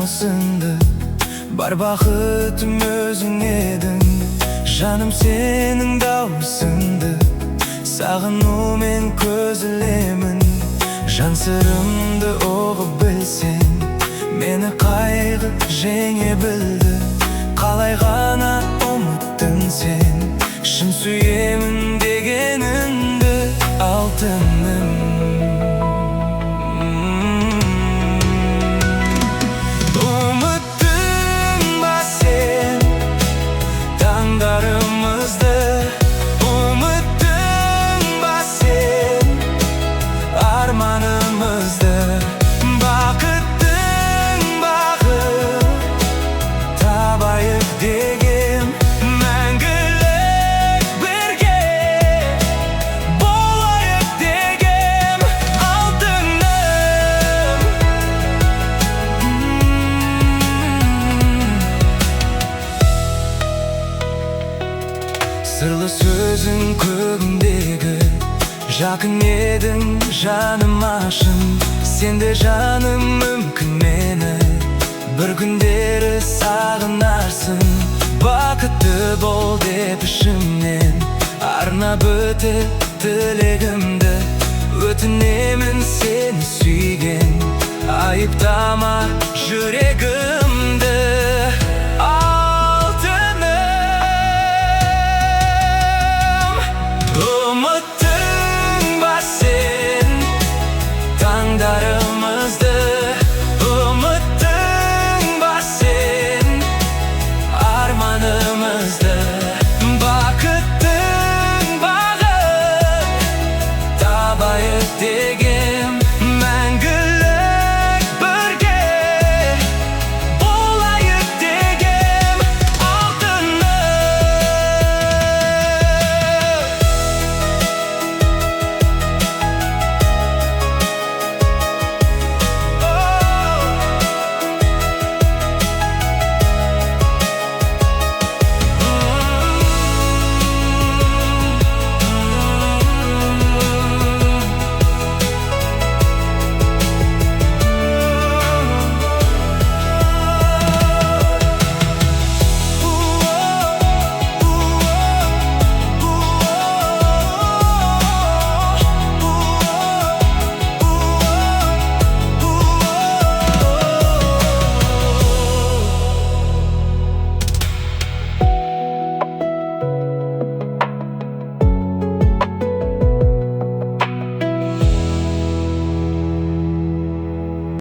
намысыңды. Бар бақытым өзің едің, жаным сенің дауысыңды. Сағынумен көз ілемін, жан сырымды ұғып білсең. Мені қайғы жеңе білді, қалай ғана ұмыттың сен. Шын сүйемін дегеніңді, алтыным. Ұмыттың ба сен таңдарымызды? Ұмыттың ба сен арманымызды? Бақыттың бағы табайық дегем, мәңгілік бірге болайық дегем, алтыным. Сырлы сөзің көгімдегі, жақын едің жаным ашын. Сенде жаным мүмкін мені бір күндері сағынарсың. Бақытты бол деп ішімнен арнап өтіп тілегімді. Өтінемін сені сүйген, айыптама жүрегім.